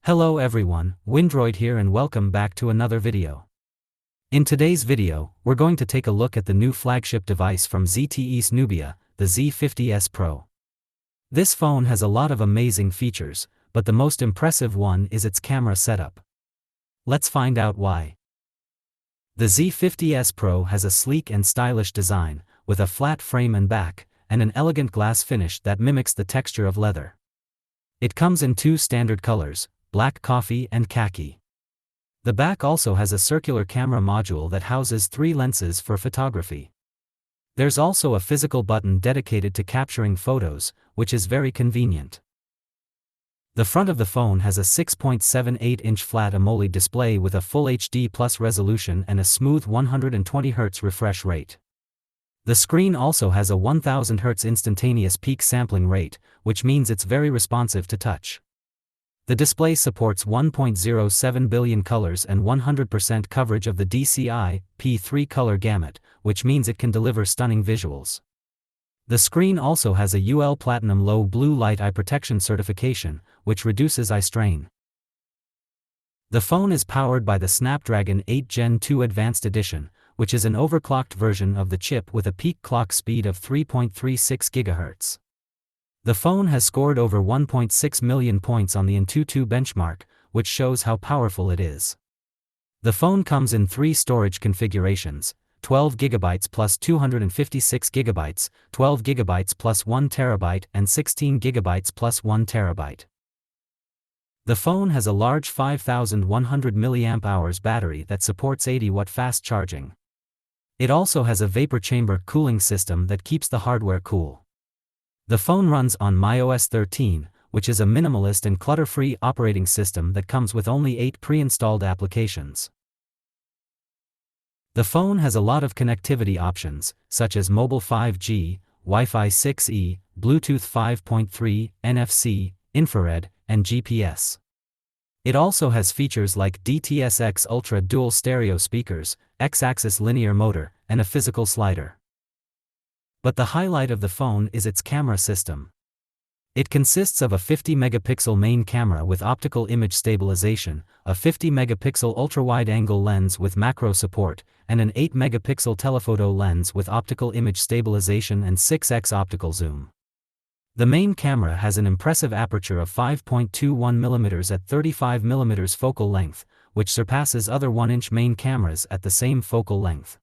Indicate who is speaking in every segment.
Speaker 1: Hello everyone, Windroid here and welcome back to another video. In today's video, we're going to take a look at the new flagship device from ZTE Nubia, the Z50S Pro. This phone has a lot of amazing features, but the most impressive one is its camera setup. Let's find out why. The Z50S Pro has a sleek and stylish design, with a flat frame and back, and an elegant glass finish that mimics the texture of leather. It comes in two standard colors, black coffee and khaki. The back also has a circular camera module that houses 3 lenses for photography. There's also a physical button dedicated to capturing photos, which is very convenient. The front of the phone has a 6.78-inch flat AMOLED display with a Full HD Plus resolution and a smooth 120Hz refresh rate. The screen also has a 1000Hz instantaneous peak sampling rate, which means it's very responsive to touch. The display supports 1.07 billion colors and 100% coverage of the DCI-P3 color gamut, which means it can deliver stunning visuals. The screen also has a UL Platinum Low Blue Light Eye Protection certification, which reduces eye strain. The phone is powered by the Snapdragon 8 Gen 2 Advanced Edition, which is an overclocked version of the chip with a peak clock speed of 3.36 GHz. The phone has scored over 1.6 million points on the AnTuTu benchmark, which shows how powerful it is. The phone comes in 3 storage configurations, 12GB plus 256GB, 12GB plus 1TB and 16GB plus 1TB. The phone has a large 5100 mAh battery that supports 80-watt fast charging. It also has a vapor chamber cooling system that keeps the hardware cool. The phone runs on iOS 13, which is a minimalist and clutter-free operating system that comes with only 8 pre-installed applications. The phone has a lot of connectivity options, such as mobile 5G, Wi-Fi 6E, Bluetooth 5.3, NFC, infrared, and GPS. It also has features like DTS:X Ultra dual stereo speakers, X-axis linear motor, and a physical slider. But the highlight of the phone is its camera system. It consists of a 50-megapixel main camera with optical image stabilization, a 50-megapixel ultra-wide-angle lens with macro support, and an 8-megapixel telephoto lens with optical image stabilization and 6x optical zoom. The main camera has an impressive aperture of 5.21mm at 35mm focal length, which surpasses other 1-inch main cameras at the same focal length.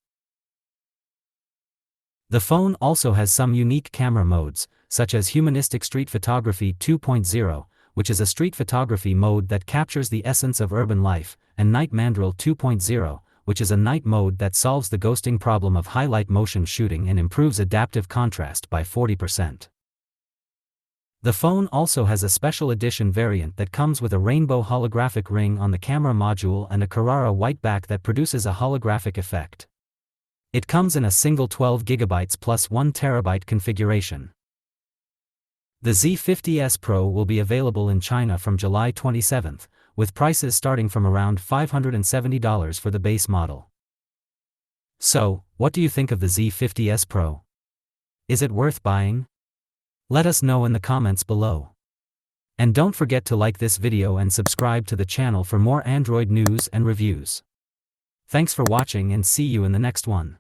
Speaker 1: The phone also has some unique camera modes, such as Humanistic Street Photography 2.0, which is a street photography mode that captures the essence of urban life, and Night Mandrel 2.0, which is a night mode that solves the ghosting problem of highlight motion shooting and improves adaptive contrast by 40%. The phone also has a special edition variant that comes with a rainbow holographic ring on the camera module and a Carrara White back that produces a holographic effect. It comes in a single 12GB plus 1TB configuration. The Z50S Pro will be available in China from July 27th, with prices starting from around $570 for the base model. So, what do you think of the Z50S Pro? Is it worth buying? Let us know in the comments below. And don't forget to like this video and subscribe to the channel for more Android news and reviews. Thanks for watching and see you in the next one.